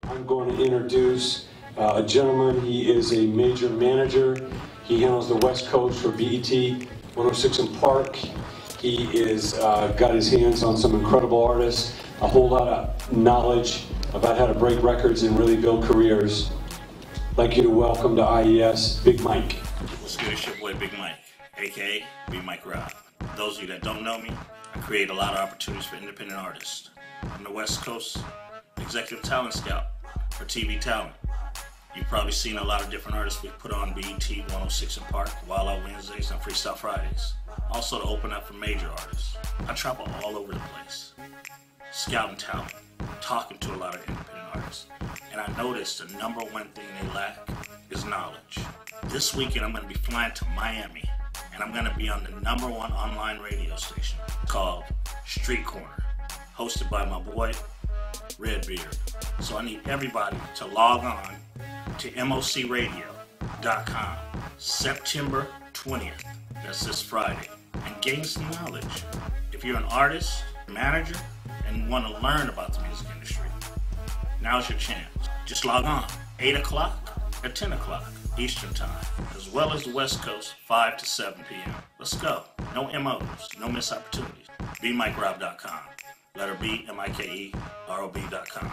I'm going to introduce a gentleman. He is a major manager. He handles the West Coast for BET 106 & Park. He is got his hands on some incredible artists, a whole lot of knowledge about how to break records and really build careers. I'd like you to welcome to IES, Big Mike. What's good? It's your boy Big Mike, aka Big Mike Rob. Those of you that don't know me, I create a lot of opportunities for independent artists. I'm the West Coast Executive Talent Scout for TV Talent. You've probably seen a lot of different artists we put on BET 106 & Park, Wild Out Wednesdays, and Freestyle Fridays. Also to open up for major artists. I travel all over the place, scouting talent, talking to a lot of independent artists. And I noticed the number one thing they lack is knowledge. This weekend I'm going to be flying to Miami, and I'm going to be on the #1 online radio station called Street Corner, hosted by my boy Redbeard. So I need everybody to log on to mocradio.com September 20th, that's this Friday, and gain some knowledge. If you're an artist, manager, and want to learn about the music industry, now's your chance. Just log on 8 o'clock or 10 o'clock Eastern Time, as well as the West Coast, 5 to 7 p.m. Let's go. No MOs, no missed opportunities. BMikeRob.com. Letter B, MikeRob.com.